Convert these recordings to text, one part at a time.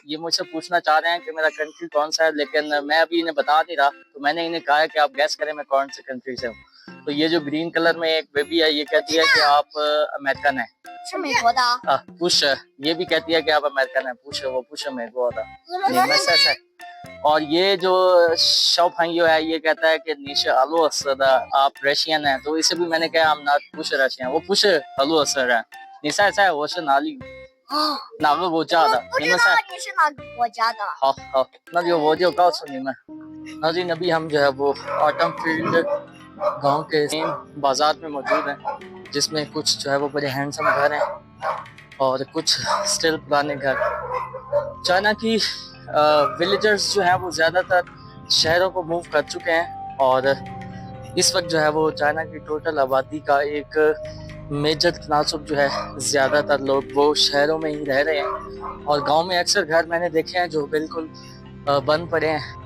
ये मुझसे पूछना चाह रहे हैं कि मेरा कंट्री कौन सा है, लेकिन मैं अभी इन्हें बता नहीं रहा। तो मैंने इन्हें कहा है कि आप गैस करें मैं कौन से कंट्री से हूँ। तो ये जो ग्रीन कलर में एक बेबी है, ये कहती है कि आप अमेरिकन है। पुश ये भी कहती है कि आप अमेरिकन है। पुश वो पुश美国的，你们是谁？ और ये जो शौफाइयो है ये कहता है कि नीशे आलू असर आप रशियन है। तो इसे भी मैंने कहा हम नॉट पुश रशियन, वो पुश आलू असर है। निशा ऐसा है वो是哪里哪个国家的？你们是你是哪个国家的？好，那就我就告诉你们。नाज़रीन अभी हम जो है वो ऑटम फील्ड गांव के मेन बाजार में मौजूद हैं, जिसमें कुछ जो है वो बड़े हैंडसम घर हैं और कुछ स्टिल पुराने घर। चाइना की विलेजर्स जो है वो ज़्यादातर शहरों को मूव कर चुके हैं और इस वक्त जो है वो चाइना की टोटल आबादी का एक मेजर तनासुब जो है ज़्यादातर लोग वो शहरों में ही रह रहे हैं और गांव में अक्सर घर मैंने देखे हैं जो बिल्कुल बंद पड़े हैं।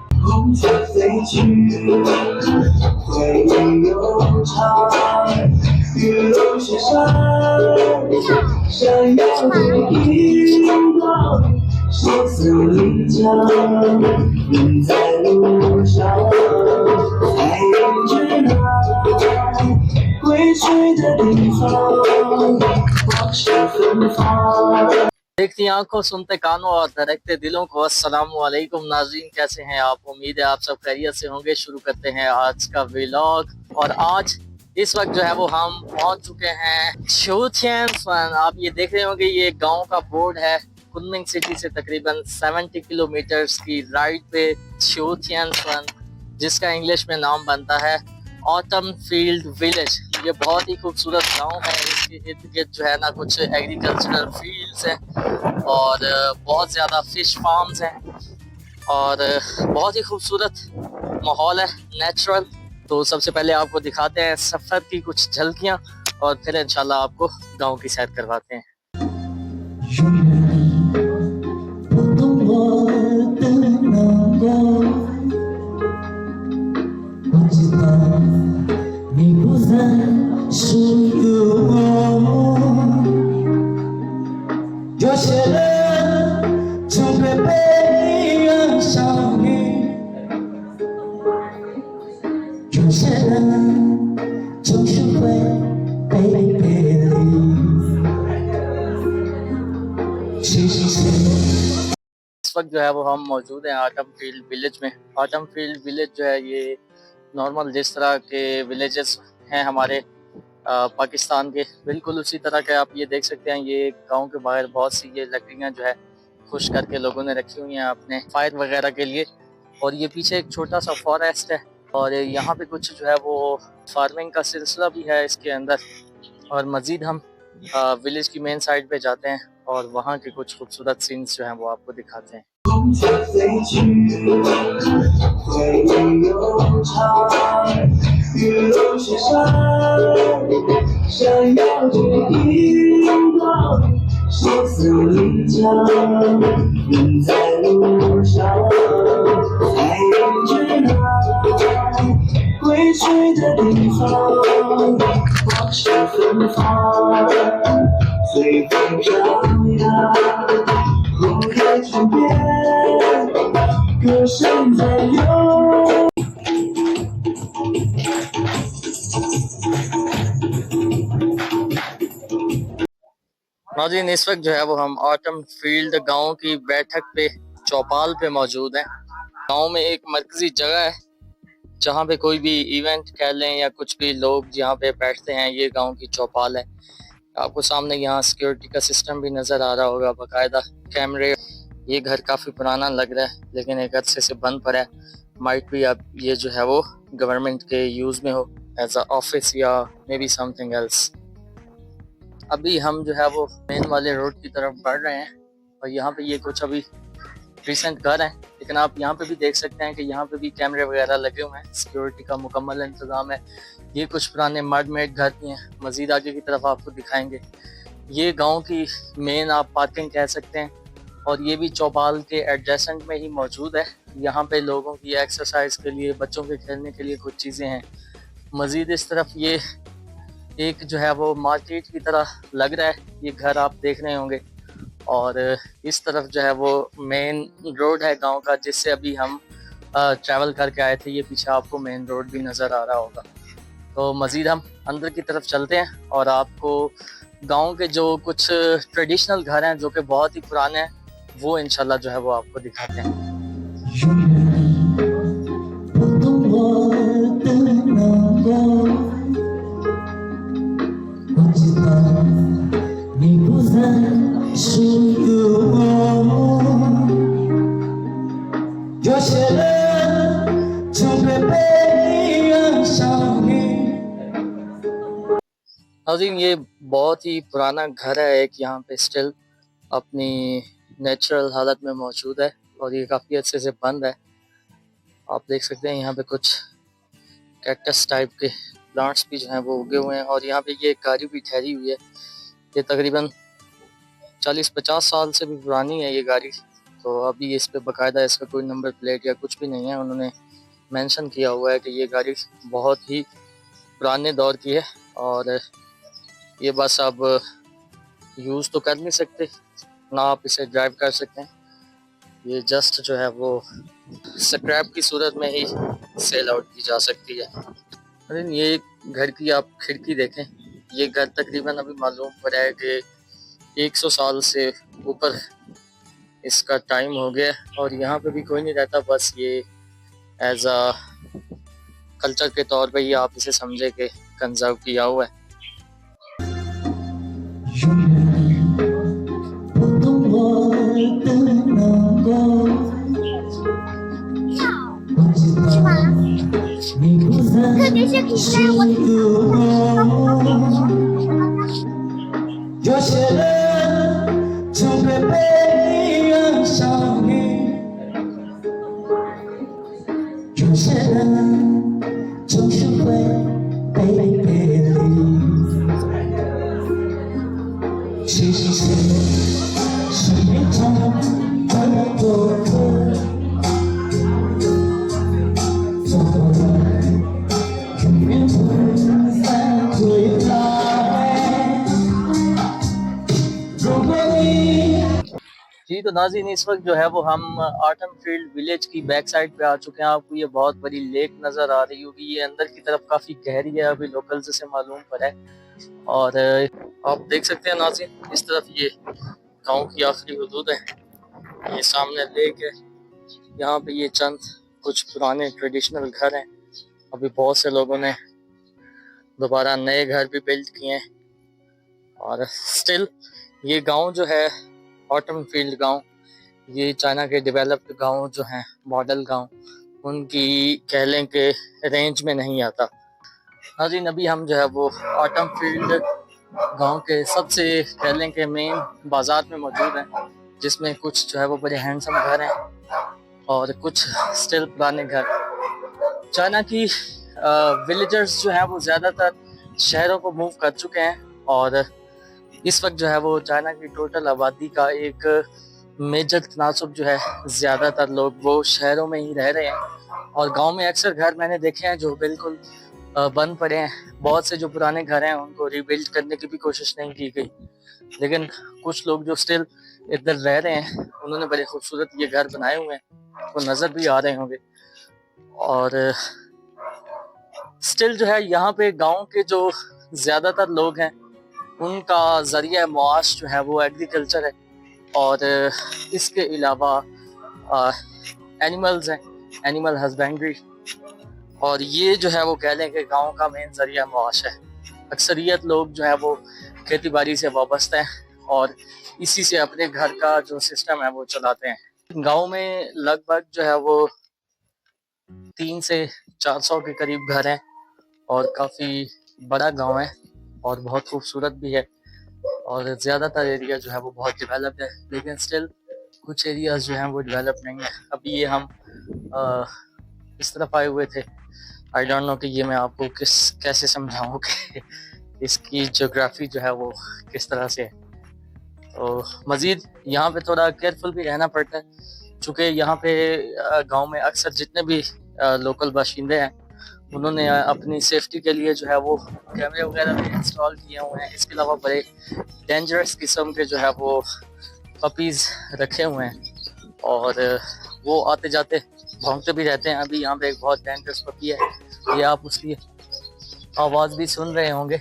देखती आंखों सुनते कानों और धड़कते दिलों को अस्सलामुअलैकुम नाज़रीन, कैसे हैं आप? उम्मीद है आप सब खैरियत से होंगे। शुरू करते हैं आज का व्लॉग। और आज इस वक्त जो है वो हम पहुंच चुके हैं शोथियनफन। आप ये देख रहे होंगे ये गांव का बोर्ड है। कुनमिंग सिटी से तकरीबन 70 किलोमीटर्स की राइड पे शोथियनफन, जिसका इंग्लिश में नाम बनता है ऑटम फील्ड विलेज। ये बहुत ही खूबसूरत गांव है। इसके इर्द गिर्द जो है ना कुछ एग्रीकल्चरल फील्ड्स हैं और बहुत ज़्यादा फिश फार्म्स हैं और बहुत ही खूबसूरत माहौल है, नेचुरल। तो सबसे पहले आपको दिखाते हैं सफ़र की कुछ झलकियाँ और फिर इंशाल्लाह आपको गांव की सैर करवाते हैं। इस वक्त जो है वो हम मौजूद हैं ऑटम फील्ड विलेज में। ऑटम फील्ड विलेज जो है ये नॉर्मल जिस तरह के विलेजेस हैं हमारे पाकिस्तान के, बिल्कुल उसी तरह के आप ये देख सकते हैं। ये गांव के बाहर बहुत सी ये लकड़ियां जो है खुश करके लोगों ने रखी हुई हैं अपने फायर वगैरह के लिए। और ये पीछे एक छोटा सा फॉरेस्ट है और यहाँ पे कुछ जो है वो फार्मिंग का सिलसिला भी है इसके अंदर। और मज़ीद हम विलेज की मेन साइड पे जाते हैं और वहाँ के कुछ खूबसूरत सीन्स जो हैं वो आपको दिखाते हैं। नाज़रीन इस वक्त जो है वो हम ऑटम फील्ड गांव की बैठक पे चौपाल पे मौजूद हैं। गांव में एक मरकजी जगह है जहां पे कोई भी इवेंट कह लें या कुछ भी लोग जहां पे बैठते हैं। ये गांव की चौपाल है। आपको सामने यहाँ सिक्योरिटी का सिस्टम भी नजर आ रहा होगा, बाकायदा कैमरे। ये घर काफी पुराना लग रहा है लेकिन एक अरसे से बंद पड़ा है। माइट भी अब ये जो है वो गवर्नमेंट के यूज में हो एज अ ऑफिस या मे बी समथिंग एल्स। अभी हम जो है वो मेन वाले रोड की तरफ बढ़ रहे हैं और यहाँ पे ये कुछ अभी रिसेंट घर हैं, लेकिन आप यहाँ पे भी देख सकते हैं कि यहाँ पे भी कैमरे वगैरह लगे हुए हैं। सिक्योरिटी का मुकम्मल इंतजाम है। ये कुछ पुराने मड मेड घर भी हैं। मजीद आगे की तरफ आपको दिखाएंगे। ये गांव की मेन आप पार्किंग कह सकते हैं और ये भी चौपाल के एडजेसेंट में ही मौजूद है। यहाँ पे लोगों की एक्सरसाइज के लिए, बच्चों के खेलने के लिए कुछ चीज़ें हैं। मजीद इस तरफ ये एक जो है वो मार्केट की तरह लग रहा है। ये घर आप देख रहे होंगे और इस तरफ जो है वो मेन रोड है गांव का, जिससे अभी हम ट्रैवल करके आए थे। ये पीछे आपको मेन रोड भी नज़र आ रहा होगा। तो मज़ीद हम अंदर की तरफ चलते हैं और आपको गांव के जो कुछ ट्रेडिशनल घर हैं जो कि बहुत ही पुराने हैं, वो इंशाल्लाह जो है वो आपको दिखाते हैं। नाज़रीन, ये बहुत ही पुराना घर है एक, यहाँ पे स्टिल अपनी नेचुरल हालत में मौजूद है और ये काफ़ी अच्छे से बंद है। आप देख सकते हैं यहाँ पे कुछ कैक्टस टाइप के प्लांट्स भी जो हैं वो उगे हुए हैं और यहाँ पे ये गाड़ी भी ठहरी हुई है। ये तकरीबन 40-50 साल से भी पुरानी है ये गाड़ी। तो अभी इस पे बाकायदा इसका कोई नंबर प्लेट या कुछ भी नहीं है। उन्होंने मेंशन किया हुआ है कि ये गाड़ी बहुत ही पुराने दौर की है और ये बस अब यूज़ तो कर नहीं सकते ना, आप इसे ड्राइव कर सकते हैं। ये जस्ट जो है वो स्क्रैप की सूरत में ही सेल आउट की जा सकती है। अरे ये घर की आप खिड़की देखें, ये घर तकरीबन अभी मालूम पड़ा है कि 100 साल से ऊपर इसका टाइम हो गया और यहाँ पे भी कोई नहीं रहता। बस ये एज अ कल्चर के तौर पे ही आप इसे समझे कि कंजर्व किया हुआ है। जी तो नाज़रीन, इस वक्त जो है वो हम ऑटम फील्ड विलेज की बैक साइड पे आ चुके हैं। आपको ये बहुत बड़ी लेक नज़र आ रही होगी। ये अंदर की तरफ काफ़ी गहरी है, अभी लोकल से मालूम पड़ा है। और आप देख सकते हैं नाज़रीन, इस तरफ ये गांव की आखिरी हदूद है। ये सामने लेक है, यहाँ पे ये चंद कुछ पुराने ट्रेडिशनल घर हैं। अभी बहुत से लोगों ने दोबारा नए घर भी बिल्ड किए हैं और स्टिल ये गांव जो है ऑटम फील्ड गांव, ये चाइना के डेवलप्ड गांव जो हैं, मॉडल गांव, उनकी कह लें कि रेंज में नहीं आता। हाँ जी, अभी हम जो है वो ऑटम फील्ड गांव के सबसे कह लें कि मेन बाजार में मौजूद हैं, जिसमें कुछ जो है वो बड़े हैंडसम घर हैं और कुछ स्टिल पुराने घर। चाइना की विलेजर्स जो हैं वो ज़्यादातर शहरों को मूव कर चुके हैं और इस वक्त जो है वो चाइना की टोटल आबादी का एक मेजर तनासुब जो है, ज़्यादातर लोग वो शहरों में ही रह रहे हैं और गांव में अक्सर घर मैंने देखे हैं जो बिल्कुल बंद पड़े हैं। बहुत से जो पुराने घर हैं उनको रिबिल्ड करने की भी कोशिश नहीं की गई, लेकिन कुछ लोग जो स्टिल इधर रह रहे हैं उन्होंने बड़े खूबसूरत ये घर बनाए हुए हैं, वो नज़र भी आ रहे होंगे। और स्टिल जो है यहाँ पे गांव के जो ज़्यादातर लोग हैं उनका ज़रिया मुआश जो है वो एग्रीकल्चर है और इसके अलावा एनिमल्स हैं, एनिमल हस्बेंड्री। और ये जो है वो कह लें कि गांव का मेन ज़रिया मुआश है। अक्सरियत लोग जो है वो खेती बाड़ी से वाबस्ता हैं और इसी से अपने घर का जो सिस्टम है वो चलाते हैं। गांव में लगभग जो है वो 300 से 400 के करीब घर हैं और काफ़ी बड़ा गांव है और बहुत खूबसूरत भी है और ज़्यादातर एरिया जो है वो बहुत डेवलप्ड है, लेकिन स्टिल कुछ एरियाज जो हैं वो डेवलप नहीं है। अभी ये हम इस तरफ आए हुए थे। आई डोंट नो कि ये मैं आपको कैसे समझाऊँ कि इसकी ज्योग्राफी जो है वो किस तरह से है। तो मज़ीद यहाँ पे थोड़ा केयरफुल भी रहना पड़ता है, चूँकि यहाँ पे गांव में अक्सर जितने भी लोकल बाशिंदे हैं उन्होंने अपनी सेफ्टी के लिए जो है वो कैमरे वगैरह भी इंस्टॉल किए हुए हैं। इसके अलावा बड़े डेंजरस किस्म के जो है वो पपीज रखे हुए हैं और वो आते जाते भौंकते भी रहते हैं। अभी यहाँ पे एक बहुत डेंजरस पपी है, ये आप उसकी आवाज भी सुन रहे होंगे।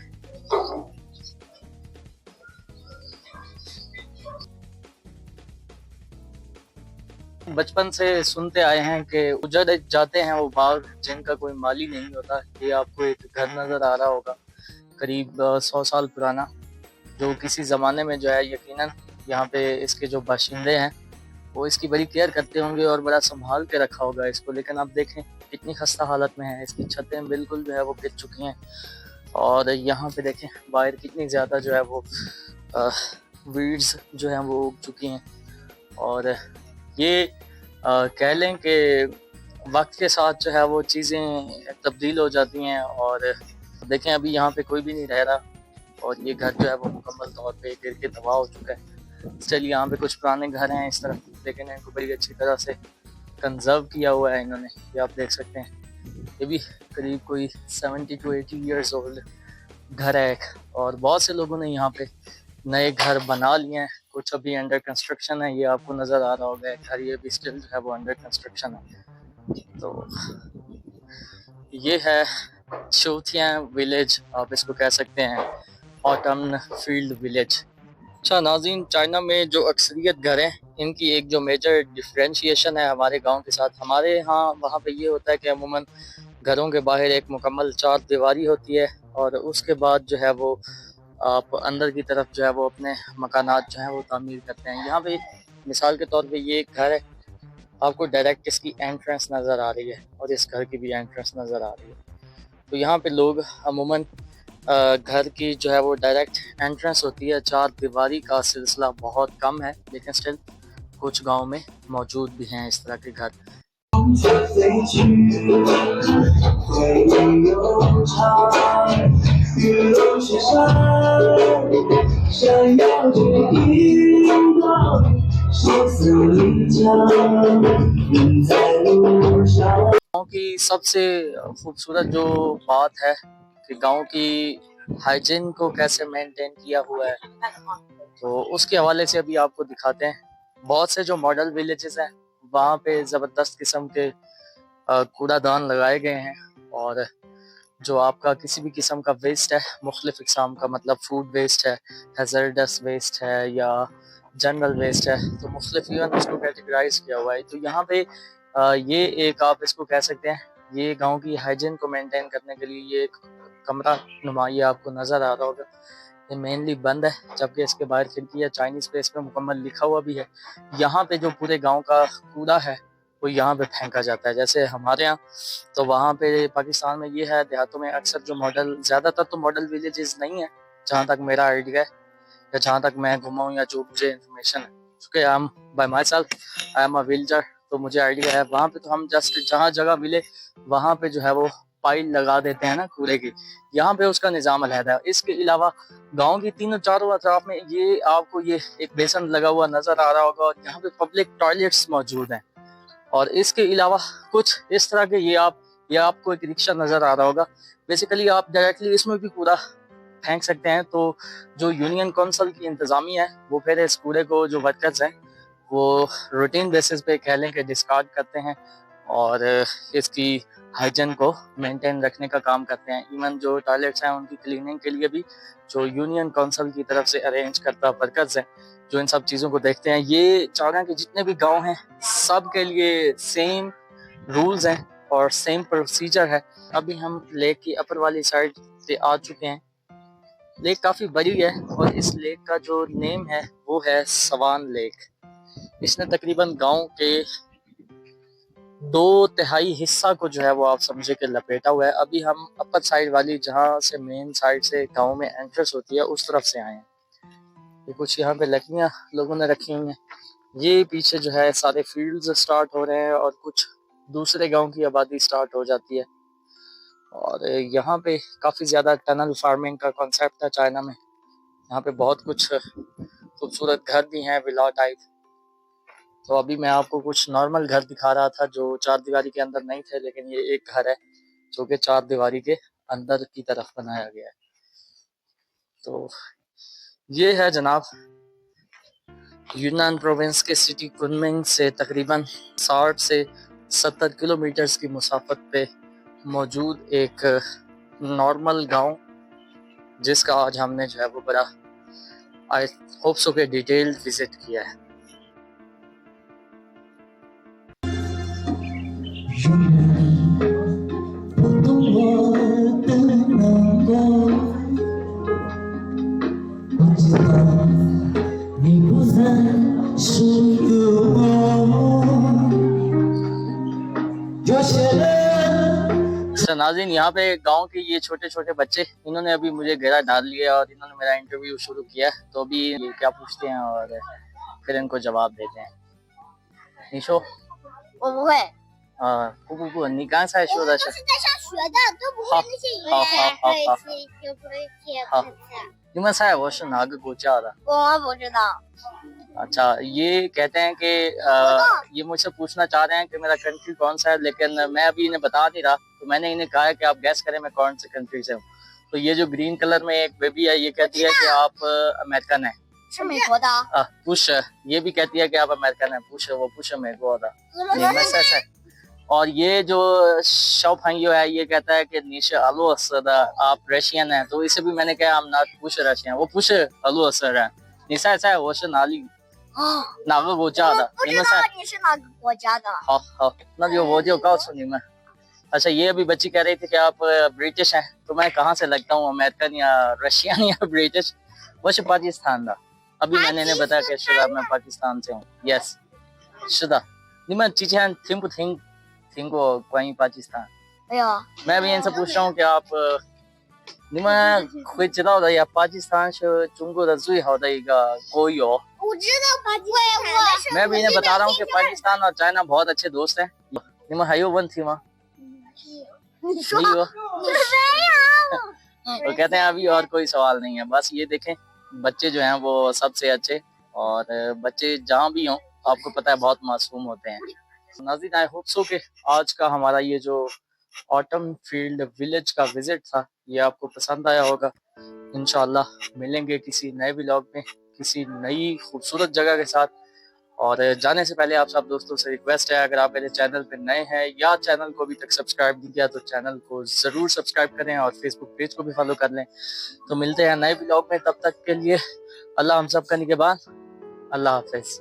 बचपन से सुनते आए हैं कि उजड़ जाते हैं वो बाग जिनका कोई माली नहीं होता। ये आपको एक घर नजर आ रहा होगा करीब 100 साल पुराना, जो किसी ज़माने में जो है यकीनन यहाँ पे इसके जो बाशिंदे हैं वो इसकी बड़ी केयर करते होंगे और बड़ा संभाल के रखा होगा इसको। लेकिन आप देखें कितनी खस्ता हालत में है, इसकी छतें बिल्कुल जो है वो गिर चुकी हैं और यहाँ पे देखें बाहर कितनी ज़्यादा जो है वो वीड्स जो हैं वो उग चुकी हैं। और ये कह लें कि वक्त के साथ जो है वो चीज़ें तब्दील हो जाती हैं। और देखें अभी यहाँ पे कोई भी नहीं रह रहा और ये घर जो है वो मुकम्मल तौर पे गिर के तबाह हो चुका है। चलिए यहाँ पे कुछ पुराने घर हैं इस तरफ, लेकिन इनको बड़ी अच्छी तरह से कंजर्व किया हुआ है इन्होंने। ये आप देख सकते हैं, ये भी करीब कोई 70 to 80 ईयर्स ओल्ड घर है एक। और बहुत से लोगों ने यहाँ पे नए घर बना लिए हैं, कुछ अभी अंडर कंस्ट्रक्शन है। ये आपको नज़र आ रहा होगा घर, ये भी स्टिल जो है वो अंडर कंस्ट्रक्शन है। तो ये है चौथिया विलेज, आप इसको कह सकते हैं, ऑटम फील्ड विलेज। अच्छा नाज़रीन, चाइना में जो अक्सरियत घर हैं इनकी एक जो मेजर डिफ्रेंशिएशन है हमारे गांव के साथ। हमारे यहाँ वहाँ पे ये होता है कि अमूमन घरों के बाहर एक मुकम्मल चार दीवारी होती है और उसके बाद जो है वो आप अंदर की तरफ जो है वो अपने मकानात जो है वो तामीर करते हैं। यहाँ पे मिसाल के तौर पे ये एक घर है, आपको डायरेक्ट इसकी एंट्रेंस नज़र आ रही है और इस घर की भी एंट्रेंस नज़र आ रही है। तो यहाँ पे लोग अमूमन घर की जो है वो डायरेक्ट एंट्रेंस होती है। चार दीवारी का सिलसिला बहुत कम है, लेकिन स्टिल कुछ गांव में मौजूद भी हैं इस तरह के घर। गाँव की सबसे खूबसूरत जो बात है कि गांव की हाइजीन को कैसे मेंटेन किया हुआ है, तो उसके हवाले से अभी आपको दिखाते हैं। बहुत से जो मॉडल विलेजेस हैं वहाँ पे ज़बरदस्त किस्म के कूड़ादान लगाए गए हैं और जो आपका किसी भी किस्म का वेस्ट है, मुख्तलिफ इकसाम का, मतलब फूड वेस्ट है, हैज़र्डस वेस्ट है या जनरल वेस्ट है, तो मुख्तलिफ इवन उसको कैटेगराइज किया हुआ है। तो यहाँ पे ये एक आप इसको कह सकते हैं, ये गांव की हाइजीन को मेंटेन करने के लिए ये एक कमरा नुमाइया आपको नज़र आ रहा होगा। ये मेनली बंद है, जबकि इसके बाहर खिड़की है चाइनीज पे, इस पे मुकम्मल लिखा हुआ भी है। यहाँ पे जो पूरे गांव का कूड़ा है वो यहाँ पे फेंका जाता है। जैसे हमारे यहाँ तो वहाँ पे पाकिस्तान में ये है, देहातों में अक्सर जो मॉडल, ज़्यादातर तो मॉडल विलेजेस नहीं है जहाँ तक मेरा आइडिया है या जहाँ तक मैं घुमा हूँ या जो मुझे इन्फॉर्मेशन है, क्योंकि I am bye my self, I am a villager, तो मुझे आइडिया है। वहाँ पे तो हम जस्ट जहाँ जगह मिले वहाँ पे जो है वो पाइल लगा देते हैं ना कूड़े की, यहाँ पे उसका निज़ाम अलहदा है। इसके अलावा गांव की तीनों चारों अतराफ में ये आपको ये एक बेसन लगा हुआ नजर आ रहा होगा और यहाँ पे पब्लिक टॉयलेट्स मौजूद हैं। और इसके अलावा कुछ इस तरह के ये आपको एक रिक्शा नजर आ रहा होगा। बेसिकली आप डायरेक्टली इसमें भी कूड़ा फेंक सकते हैं। तो जो यूनियन काउंसिल की इंतजामिया है वो फिर इस कूड़े को, जो वर्कर्स हैं वो रूटीन बेसिस पे कह लें कि डिस्कार्ड करते हैं और इसकी हाइजीन को मेंटेन रखने का काम करते हैं। इवन जो टॉयलेट्स हैं उनकी क्लीनिंग के लिए भी जो यूनियन काउंसिल की तरफ से अरेंज करता वर्कर्स हैं जो इन सब चीज़ों को देखते हैं। ये चाइना के जितने भी गांव हैं सब के लिए सेम रूल्स हैं और सेम प्रोसीजर है। अभी हम लेक की अपर वाली साइड से आ चुके हैं। लेक काफ़ी बड़ी है और इस लेक का जो नेम है वो है सवान लेक। इसने तकरीबन गांव के 2/3 हिस्सा को जो है वो आप समझे कि लपेटा हुआ है। अभी हम अपर साइड वाली, जहाँ से मेन साइड से गांव में एंट्रेंस होती है, उस तरफ से आए हैं। ये कुछ यहाँ पे लकड़ियाँ लोगों ने रखी हुई हैं। ये पीछे जो है सारे फील्ड्स स्टार्ट हो रहे हैं और कुछ दूसरे गांव की आबादी स्टार्ट हो जाती है। और यहाँ पे काफ़ी ज़्यादा टनल फार्मिंग का कॉन्सेप्ट है चाइना में। यहाँ पे बहुत कुछ खूबसूरत घर भी हैं, विला टाइप। तो अभी मैं आपको कुछ नॉर्मल घर दिखा रहा था जो चार दीवारी के अंदर नहीं थे, लेकिन ये एक घर है जो कि चार दीवारी के अंदर की तरफ बनाया गया है। तो ये है जनाब यूनान प्रोविंस के सिटी कुनमिंग से तकरीबन 60 से 70 किलोमीटर्स की मुसाफत पे मौजूद एक नॉर्मल गांव, जिसका आज हमने जो है वो बड़ा आई होप सो के डिटेल्ड विजिट किया है। नाज़रीन, यहाँ पे गांव के ये छोटे छोटे बच्चे, इन्होंने अभी मुझे घेरा डाल लिया और इन्होंने मेरा इंटरव्यू शुरू किया। तो अभी ये क्या पूछते हैं और फिर इनको जवाब देते हैं। निशो 我不会，不，你刚才说的是我是在上学的，都不会那些语好言，好会写就不会写好看看。你们猜我是哪个国家的？我不知道， अच्छा, ये कहते हैं कि ये मुझसे पूछना चाह रहे हैं कि मेरा कंट्री कौन सा है, लेकिन मैं अभी इन्हें बता नहीं रहा। तो मैंने इन्हें कहा है कि आप गैस करें मैं कौन से कंट्री से हूँ। तो ये जो ग्रीन कलर में एक बेबी है, ये कहती है कि आप अमेरिकन है। 是美国的， पुश, ये भी कहती है कि आप अमेरिकन है। पुश, वो पुश美国的， 俄罗 你们猜猜。और ये जो शौफांगियो है, ये कहता है कि निश अलो असर आप रशियन है। तो इसे भी मैंने कहा हम नॉट पुश रशियन, वो पुश अलो असर है। 你猜猜我是哪里 哪个国家的？ 不 你 知 们 道 猜。 你是哪个国家的。 好，那就我就告诉你们。अच्छा, ये अभी बच्ची कह रही थी कि आप ब्रिटिश हैं। तो मैं कहाँ से लगता हूँ, अमेरिकन या रशियन या ब्रिटिश? वो पाकिस्तान था। अभी मैंने इन्हें बताया कि शुदा मैं पाकिस्तान से हूँ। यस, शुदा। 你们之前听不听过关于巴基斯坦？ 没有， मैं भी इनसे पूछ रहा हूँ कि आप 你们会知道的呀，巴基斯坦是中国的最好的一个国有。 我知道巴基斯坦，但是 मैं भी इन्हें बता रहा हूँ कि पाकिस्तान और चाइना बहुत अच्छे दोस्त हैं। 你们还有问题吗？ 你说 नहीं हो? 你没有， तो कहते हैं अभी और कोई सवाल नहीं है। बस ये देखें, बच्चे जो हैं वो सबसे अच्छे, और बच्चे जहाँ भी हों आपको पता है बहुत मासूम होते हैं। नाज़रीन, आई होप सो कि आज का हमारा ये जो ऑटम फील्ड विलेज का विजिट था, ये आपको पसंद आया होगा। इंशाल्लाह मिलेंगे किसी नए व्लॉग में, किसी नई खूबसूरत जगह के साथ। और जाने से पहले आप सब दोस्तों से रिक्वेस्ट है, अगर आप मेरे चैनल पे नए हैं या चैनल को अभी तक सब्सक्राइब नहीं किया तो चैनल को ज़रूर सब्सक्राइब करें और फेसबुक पेज को भी फॉलो कर लें। तो मिलते हैं नए व्लॉग में, तब तक के लिए अल्लाह हम सब का निगहबान। अल्लाह हाफिज़।